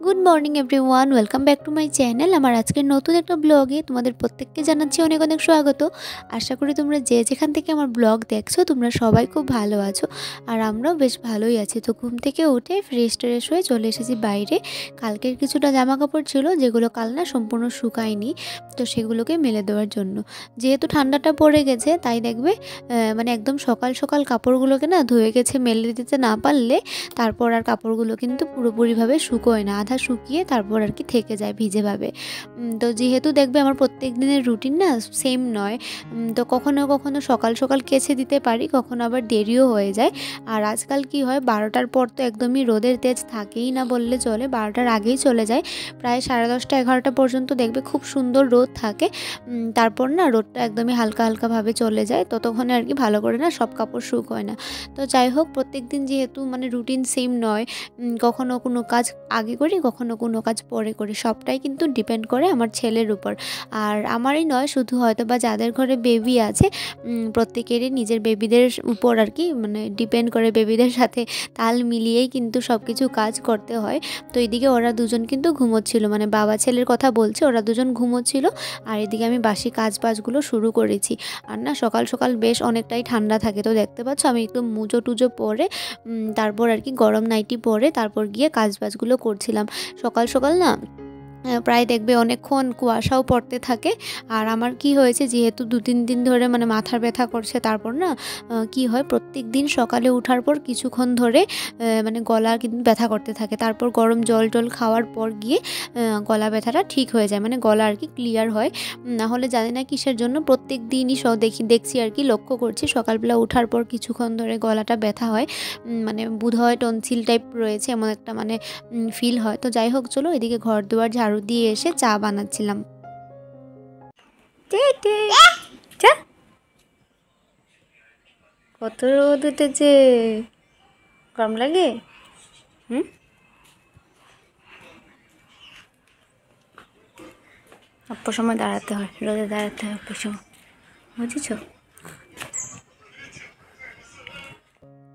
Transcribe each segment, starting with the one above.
Good morning everyone, welcome back to my channel. আমার আজকের নতুন একটা ব্লগে তোমাদের প্রত্যেককে জানাচ্ছি অনেক অনেক স্বাগত। আশা করি তোমরা যে যেখান থেকে আমার ব্লগ দেখছো তোমরা সবাই খুব ভালো আছো, আর আমরাও বেশ ভালোই আছি। তো ঘুম থেকে উঠে ফ্রেশ ট্রেশ হয়ে চলে এসেছি বাইরে। কালকের কিছুটা জামা কাপড় ছিল যেগুলো কাল না সম্পূর্ণ শুকায়নি, তো সেগুলোকে মেলে দেওয়ার জন্য। যেহেতু ঠান্ডাটা পড়ে গেছে তাই দেখবে মানে একদম সকাল সকাল কাপড়গুলোকে না ধুয়ে গেছে মেলে দিতে না পারলে তারপর আর কাপড়গুলো কিন্তু পুরোপুরিভাবে শুকোয় না, আধা শুকিয়ে তারপর আর কি থেকে যায় ভিজেভাবে। তো যেহেতু দেখবে আমার প্রত্যেক দিনের রুটিন না সেম নয়, তো কখনো কখনো সকাল সকাল কেচে দিতে পারি, কখনো আবার দেরিও হয়ে যায়। আর আজকাল কি হয়, 12টার পর তো একদমই রোদের তেজ থাকেই না বললে চলে, 12টার আগেই চলে যায়। প্রায় 10:30 11টা পর্যন্ত দেখবে খুব সুন্দর রোদ থাকে। তারপর না রোদটা একদমই হালকা হালকাভাবে চলে যায়, ততক্ষণে আর কি ভালো করে না সব কাপড় শুকোয় না। তো যাই হোক, প্রত্যেক দিন যেহেতু মানে রুটিন সেম নয়, কখনো কোনো কাজ আগে করি কখনো কোনো কাজ পরে করি, সবটাই কিন্তু ডিপেন্ড করে আমার ছেলের উপর। আর আমারই নয়, শুধু হয়তো বা যাদের ঘরে বেবি আছে প্রত্যেকেরই নিজের বেবিদের উপর আর কি মানে ডিপেন্ড করে, বেবিদের সাথে তাল মিলিয়েই কিন্তু সব কিছু কাজ করতে হয়। তো এদিকে ওরা দুজন কিন্তু ঘুমোচ্ছিল, মানে বাবা ছেলের কথা বলছে, ওরা দুজন ঘুমোচ্ছিল। আর এদিকে আমি বাসি কাজবাজগুলো শুরু করেছি। আর না সকাল সকাল বেশ অনেকটাই ঠান্ডা থাকে, তো দেখতে পাচ্ছ আমি একটু মুজো টুজো পরে তারপর আর কি গরম নাইটি পরে তারপর গিয়ে কাজবাজগুলো করছিলাম। সকাল সকাল না প্রায় দেখবে অনেকক্ষণ কুয়াশাও পড়তে থাকে। আর আমার কি হয়েছে, যেহেতু 2-3 দিন ধরে মানে মাথার ব্যথা করছে, তারপর না কি হয়, প্রত্যেক দিন সকালে ওঠার পর কিছুক্ষণ ধরে মানে গলা কিন্তু ব্যথা করতে থাকে। তারপর গরম জল টল খাওয়ার পর গিয়ে গলা ব্যথাটা ঠিক হয়ে যায়, মানে গলা আর কি ক্লিয়ার হয়। না হলে জানি না কিসের জন্য প্রত্যেক দিনই দেখছি আর কি, লক্ষ্য করছি সকালবেলা ওঠার পর কিছুক্ষণ ধরে গলাটা ব্যথা হয়। মানে বোধহয় টনসিল টাইপ রয়েছে এমন একটা মানে ফিল হয়। তো যাই হোক, চলো এদিকে ঘর দুয়ার ঝাড়ু দিয়ে এসে চা বানাচ্ছিলাম। কত রোদ উঠেছে, গরম লাগে? অল্প সময় দাঁড়াতে হয়, রোদে দাঁড়াতে হয় অল্প সময়, বুঝেছো?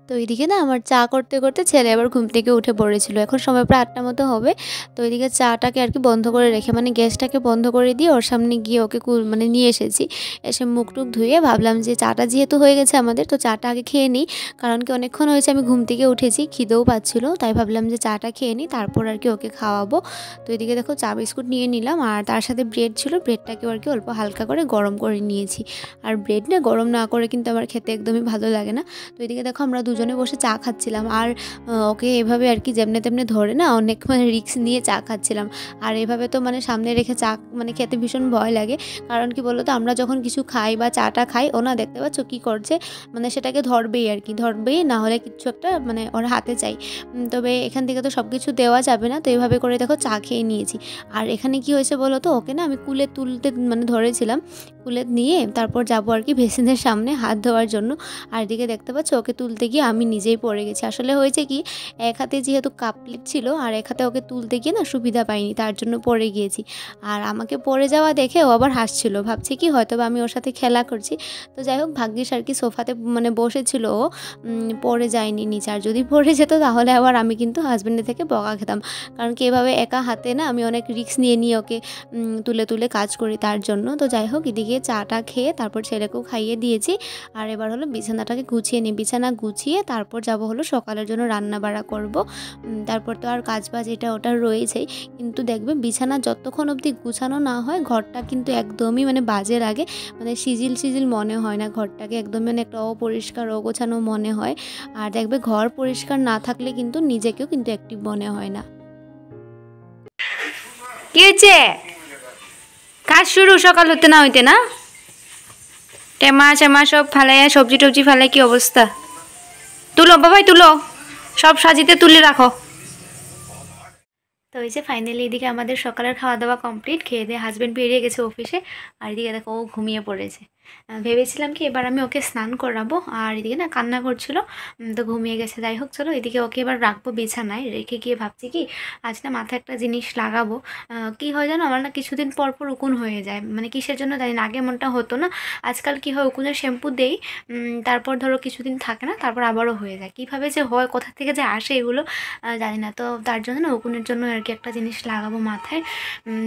তো এইদিকে না আমার চা করতে করতে ছেলে আবার ঘুম থেকে উঠে পড়েছিল। এখন সময় প্রায় 8টা মতো হবে। তো এইদিকে চাটাকে আর কি বন্ধ করে রেখে, মানে গ্যাসটাকে বন্ধ করে দিয়ে ওর সামনে গিয়ে ওকে মানে নিয়ে এসেছি। এসে মুখ টুক ধুয়ে ভাবলাম যে চাটা যেহেতু হয়ে গেছে আমাদের, তো চাটা আগে খেয়ে নিই। কারণ কি অনেকক্ষণ হয়েছে আমি ঘুম থেকে উঠেছি, খিদেও পাচ্ছিল, তাই ভাবলাম যে চাটা খেয়ে নিই তারপর আর কি ওকে খাওয়াবো। তো এদিকে দেখো চা বিস্কুট নিয়ে নিলাম, আর তার সাথে ব্রেড ছিল, ব্রেডটাকেও আর কি অল্প হালকা করে গরম করে নিয়েছি। আর ব্রেড না গরম না করে কিন্তু আমার খেতে একদমই ভালো লাগে না। তো এদিকে দেখো আমরা দুজনে বসে চা খাচ্ছিলাম, আর ওকে এভাবে আর কি যেমনে তেমনে ধরে না অনেক মানে রিস্ক নিয়ে চা খাচ্ছিলাম। আর এভাবে তো মানে সামনে রেখে চা মানে খেতে ভীষণ ভয় লাগে। কারণ কি বলো তো, আমরা যখন কিছু খাই বা চাটা খাই, ও না দেখতে পাচ্ছ কী করছে, মানে সেটাকে ধরবেই আর কি, ধরবেই, না হলে কিছু একটা মানে ওর হাতে চাই। তবে এখান থেকে তো সব কিছু দেওয়া যাবে না, তো এভাবে করে দেখো চা খেয়ে নিয়েছি। আর এখানে কি হয়েছে বলো তো, ওকে না আমি কুলে তুলতে মানে ধরেছিলাম, কুলে নিয়ে তারপর যাবো আর কি বেসিনের সামনে হাত ধোয়ার জন্য। আর এদিকে দেখতে পাচ্ছ ওকে তুলতে গিয়ে আমি নিজেই পড়ে গেছি। আসলে হয়েছে কি, এক হাতে যেহেতু কাপ প্লেট ছিল আর এক হাতে ওকে তুলতে গিয়ে না সুবিধা পাইনি, তার জন্য পড়ে গিয়েছি। আর আমাকে পড়ে যাওয়া দেখে ও আবার হাসছিল, ভাবছে কি হয়তো বা আমি ওর সাথে খেলা করছি। তো যাই হোক, ভাগ্যিস আর কি সোফাতে মানে বসেছিল ও, পড়ে যায়নি নিচে। আর যদি পড়ে যেত তাহলে আবার আমি কিন্তু হাজব্যান্ডের থেকে বকা খেতাম। কারণ কি এভাবে একা হাতে না আমি অনেক রিস্ক নিয়ে নিয়ে ওকে তুলে তুলে কাজ করি তার জন্য। তো যাই হোক, এদিকে চাটা খেয়ে তারপর ছেলেকেও খাইয়ে দিয়েছি। আর এবার হলো বিছানাটাকে গুছিয়ে নিই, বিছানা গুছিয়ে তারপর যাব হলো সকালের জন্য রান্না বাড়া করব। তারপর তো আর কাজবাজ এটা ওটা রয়েছেই, কিন্তু দেখবে বিছানা যতক্ষণ অবধি গুছানো না হয় ঘরটা কিন্তু একদমই মানে বাজে লাগে, মানে সিজিল সিজিল মনে হয় না ঘরটাকে, একদম মানে একটা অপরিষ্কার অগোছানো মনে হয়। আর দেখবে ঘর পরিষ্কার না থাকলে কিন্তু নিজেকেও কিন্তু অ্যাক্টিভ মনে হয় না। কি হয়েছে, কাজ শুরু সকাল হতে না হইতে না, টেমা চেমা সব ফালাইয়া সবজি টবজি ফালাই, কি অবস্থা? তুলো বাবাই তুলো, সব সাজিতে তুলে রাখো। তো এই যে ফাইনালি এদিকে আমাদের সকালের খাওয়া দাওয়া কমপ্লিট, খেয়ে দিয়ে হাজব্যান্ড বেরিয়ে গেছে অফিসে। আর এদিকে দেখো ও ঘুমিয়ে পড়েছে। ভেবেছিলাম কি এবার আমি ওকে স্নান করাবো, আর এদিকে না কান্না করছিল, তো ঘুমিয়ে গেছে। যাই হোক চলো, এদিকে ওকে এবার রাখবো বিছানায়, রেখে গিয়ে ভাবছি কি আজ না মাথায় একটা জিনিস লাগাবো। কি হয় জানো, আমার না কিছুদিন পর পর উকুন হয়ে যায়, মানে কিসের জন্য জানি না, আগে এমনটা হতো না। আজকাল কি হয়, উকুনের শ্যাম্পু দেই, তারপর ধরো কিছুদিন থাকে না, তারপর আবারও হয়ে যায়। কীভাবে যে হয়, কোথা থেকে যে আসে এগুলো জানি না। তো তার জন্য না উকুনের জন্য আর কি একটা জিনিস লাগাবো মাথায়,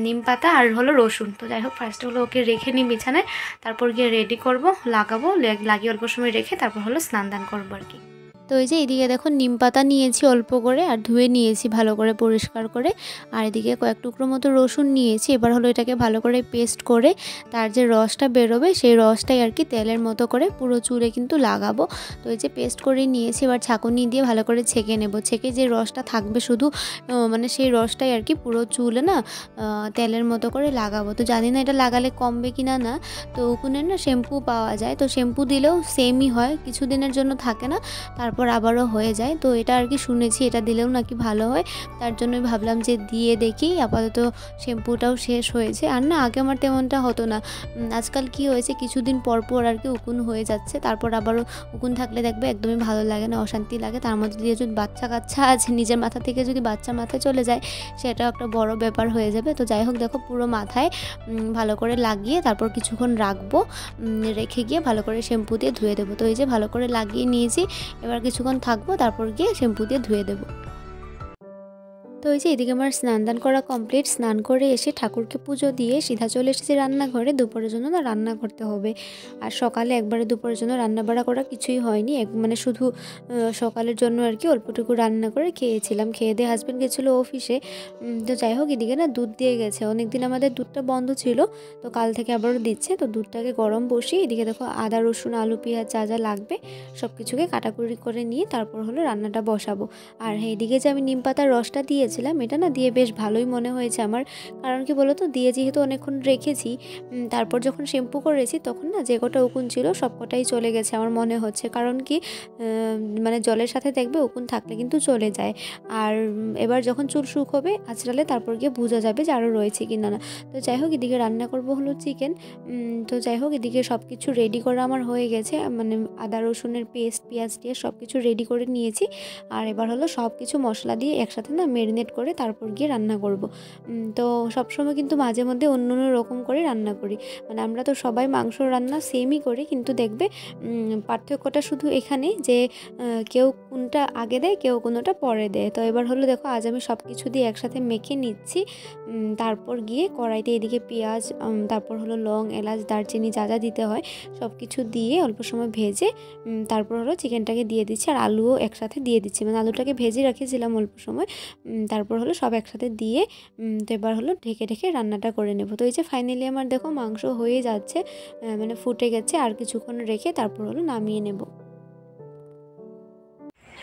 নিম পাতা আর হলো রসুন। তো যাই হোক ফার্স্টে হলো ওকে রেখে নিই বিছানায়, তারপর গিয়ে রেডি করব, লাগাবো, লাগিয়ে অল্প সময় রেখে তারপর হলো স্নান দান করবো আর কি। তো এই যে এদিকে দেখো নিম পাতা নিয়েছি অল্প করে, আর ধুয়ে নিয়েছি ভালো করে পরিষ্কার করে, আর এদিকে কয়েক টুকরো মতো রসুন নিয়েছি। এবার হলো এটাকে ভালো করে পেস্ট করে তার যে রসটা বেরোবে সেই রসটাই আর কি তেলের মতো করে পুরো চুলে কিন্তু লাগাবো। তো এই যে পেস্ট করে নিয়েছি, এবার ছাঁকুনি দিয়ে ভালো করে ছেঁকে নেব। ছেঁকে যে রসটা থাকবে শুধু মানে সেই রসটাই আর কি পুরো চুলে না তেলের মতো করে লাগাবো। তো জানি না এটা লাগালে কমবে কিনা না। তো উকুনের না শ্যাম্পু পাওয়া যায়, তো শ্যাম্পু দিলেও সেমই হয়, কিছুদিনের জন্য থাকে না, তারপর আবারও হয়ে যায়। তো এটা আর কি শুনেছি এটা দিলেও নাকি ভালো হয়, তার জন্যই ভাবলাম যে দিয়ে দেখি। আপাতত শ্যাম্পুটাও শেষ হয়েছে। আর না আগে আমার তেমনটা হতো না, আজকাল কি হয়েছে কিছুদিন পর পর আর কি উকুন হয়ে যাচ্ছে, তারপর আবারও উকুন থাকলে দেখবে একদমই ভালো লাগে না, অশান্তি লাগে। তার মধ্যে দিয়ে যদি বাচ্চা কাচ্চা আছে, নিজের মাথা থেকে যদি বাচ্চা মাথায় চলে যায় সেটাও একটা বড় ব্যাপার হয়ে যাবে। তো যাই হোক দেখো পুরো মাথায় ভালো করে লাগিয়ে তারপর কিছুক্ষণ রাখবো, রেখে গিয়ে ভালো করে শ্যাম্পু দিয়ে ধুয়ে দেবো। তো এই যে ভালো করে লাগিয়ে নিয়েছি, এবার কিছুক্ষণ থাকবো, তারপর গিয়ে শ্যাম্পু দিয়ে ধুয়ে দেবো। তো এই যে এদিকে আমার স্নান দান করা কমপ্লিট। স্নান করে এসে ঠাকুরকে পুজো দিয়ে সিধা চলে এসেছি রান্নাঘরে। দুপুরের জন্য না রান্না করতে হবে, আর সকালে একবারে দুপুরের জন্য রান্না বাড়া করা কিছুই হয়নি, মানে শুধু সকালের জন্য আর কি অল্পটুকু রান্না করে খেয়েছিলাম। খেয়ে দিয়ে হাজব্যান্ড গেছিলো অফিসে। তো যাই হোক এদিকে না দুধ দিয়ে গেছে, অনেকদিন আমাদের দুধটা বন্ধ ছিল, তো কাল থেকে আবারও দিচ্ছে। তো দুধটাকে গরম বসিয়ে এদিকে দেখো আদা রসুন আলু পেঁয়াজ যা যা লাগবে সব কিছুকে কাটাকুটি করে নিয়ে তারপর হলো রান্নাটা বসাবো। আর এইদিকে যে আমি নিম পাতার রসটা দিয়েছিলাম, এটা না দিয়ে বেশ ভালোই মনে হয়েছে আমার। কারণ কি বলো তো, দিয়ে যেহেতু অনেকক্ষণ রেখেছি, তারপর যখন শ্যাম্পু করেছি তখন না যে কটা উকুন ছিল সব কটাই চলে গেছে আমার মনে হচ্ছে। কারণ কি মানে জলের সাথে দেখবে উকুন থাকলে কিন্তু চলে যায়। আর এবার যখন চুল শুকোবে আঁচড়ালে তারপর গিয়ে বোঝা যাবে যে আরও রয়েছে কি না। তো যাই হোক এদিকে রান্না করবো হলো চিকেন। তো যাই হোক এদিকে সব কিছু রেডি করা আমার হয়ে গেছে, মানে আদা রসুনের পেস্ট পেঁয়াজ দিয়ে সব কিছু রেডি করে নিয়েছি। আর এবার হলো সব কিছু মশলা দিয়ে একসাথে না মেরিনেট করে তারপর গিয়ে রান্না করব। তো সবসময় কিন্তু মাঝে মধ্যে অন্য অন্য রকম করে রান্না করি, মানে আমরা তো সবাই মাংস রান্না সেমই করি, কিন্তু দেখবে পার্থক্যটা শুধু এখানে যে কেউ কোনটা আগে দেয় কেউ কোনোটা পরে দেয়। তো এবার হলো দেখো আজ আমি সব কিছু দিয়ে একসাথে মেখে নিচ্ছি। তারপর গিয়ে কড়াইতে এদিকে পেঁয়াজ, তারপর হলো লং এলাচ দারচিনি যা যা দিতে হয় সব কিছু দিয়ে অল্প সময় ভেজে তারপর হলো চিকেনটাকে দিয়ে দিচ্ছি, আর আলুও একসাথে দিয়ে দিচ্ছি, মানে আলুটাকে ভেজে রেখেছিলাম অল্প সময়, তারপর হলো সব একসাথে দিয়ে তো এবার হলো ঢেকে ঢেকে রান্নাটা করে নেব। তো এই যে ফাইনালি আমার দেখো মাংস হয়ে যাচ্ছে, মানে ফুটে গেছে, আর কিছুক্ষণ রেখে তারপর হলো নামিয়ে নেব।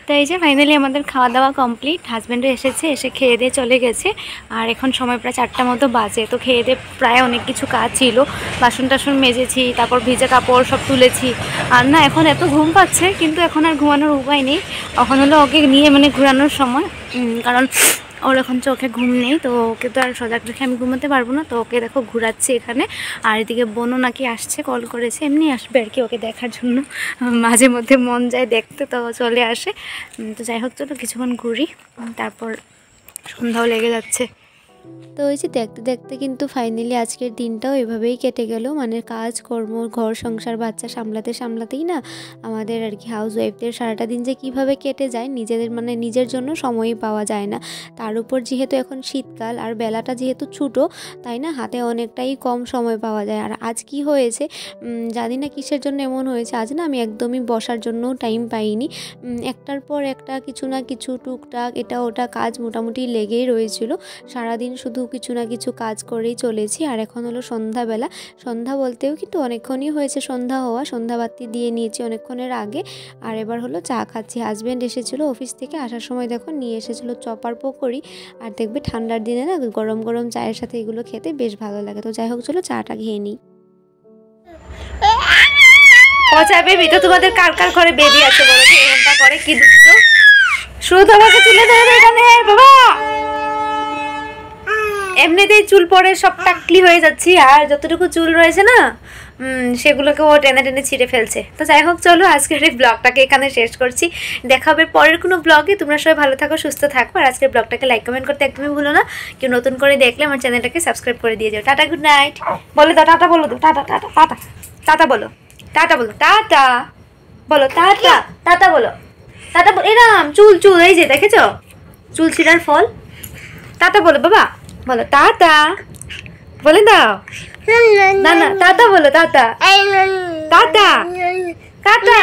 তো এই যে ফাইনালি আমাদের খাওয়া দাওয়া কমপ্লিট, হাজব্যান্ডও এসেছে, এসে খেয়ে দিয়ে চলে গেছে, আর এখন সময় প্রায় 4টা মতো বাজে। তো খেয়ে দিয়ে প্রায় অনেক কিছু কাজ ছিল, বাসন টাসন মেজেছি, তারপর ভিজে কাপড় সব তুলেছি। আর না এখন এত ঘুম পাচ্ছে, কিন্তু এখন আর ঘুমানোর উপায় নেই। এখন হলো ওকে নিয়ে মানে ঘোরানোর সময়, কারণ ওর এখন চোখে ঘুম নেই, তো ওকে তো আর সজাগ রেখে আমি ঘুমাতে পারবো না। তো ওকে দেখো ঘুরাচ্ছি এখানে, আর এদিকে বোনও নাকি আসছে, কল করেছে, এমনি আসবে আর কি ওকে দেখার জন্য, মাঝে মধ্যে মন যায় দেখতে তো চলে আসে। তো যাই হোক চলো কিছুক্ষণ ঘুরি, তারপর সন্ধ্যাও লেগে যাচ্ছে। তো ওই যে দেখতে দেখতে কিন্তু ফাইনালি আজকের দিনটাও এভাবেই কেটে গেল, মানে কাজকর্ম ঘর সংসার বাচ্চা সামলাতে সামলাতেই না আমাদের আর কি হাউস ওয়াইফদের সারাটা দিন যে কীভাবে কেটে যায় নিজেদের মানে নিজের জন্য সময়ই পাওয়া যায় না। তার উপর যেহেতু এখন শীতকাল আর বেলাটা যেহেতু ছোটো, তাই না হাতে অনেকটাই কম সময় পাওয়া যায়। আর আজ কি হয়েছে জানি না কিসের জন্য এমন হয়েছে, আজ না আমি একদমই বসার জন্যও টাইম পাইনি, একটার পর একটা কিছু না কিছু টুকটাক এটা ওটা কাজ মোটামুটি লেগেই রয়েছিল। সারাদিন শুধু কিছু না কিছু কাজ করেই চলেছি। আর এখন হলো সন্ধ্যাবেলা, সন্ধ্যা বলতেও কিন্তু অনেকক্ষণই হয়েছে সন্ধ্যা হওয়া, সন্ধ্যাবাতি দিয়ে নিয়েছি অনেকক্ষণের আগে। আর এবার হলো চা খাচ্ছি। হাজব্যান্ড এসেছিলো অফিস থেকে, আসার সময় দেখো নিয়ে এসেছিলো চপ আর পকোড়ি, আর দেখবে ঠান্ডার দিনে না গরম গরম চায়ের সাথে এগুলো খেতে বেশ ভালো লাগে। তো যাই হোক চলো চাটা খেয়ে নিই। পচা বেবি তো তোমাদের কার কার ঘরে বেবি আছে বলো তো, এমনটা করে কি দুষ্ট, শুধু তোমাকে তুলে ধরবে এখানে বাবা, এমনিতেই চুল পড়ে সব টাকলি হয়ে যাচ্ছি, আর যতটুকু চুল রয়েছে না সেগুলোকে ও টেনে টেনে ছিঁড়ে ফেলছে। তো যাই হোক, চলো আজকের এই ব্লগটাকে এখানে শেষ করছি। দেখা হবে পরের কোনো ব্লগে। তোমরা সবাই ভালো থাকো, সুস্থ থাকো। আর আজকের ব্লগটাকে লাইক কমেন্ট করতে একদমই ভুলো না। কেউ নতুন করে দেখলে আমার চ্যানেলটাকে সাবস্ক্রাইব করে দিয়ে যাও। টাটা, গুড নাইট বলে দাও। টাটা বলো, টাটা টাটা টাটা টাটা বলো, টাটা বলো, টাটা বলো, টাটা টাটা বলো, টাটা বলো। এরাম চুল চুল এই যে দেখেছো, চুল ছিঁড়ার ফল। টাটা বলো বাবা, বলো টাটা বলে দাও। না না, টাটা বলো, টাটা টাটা টাটা।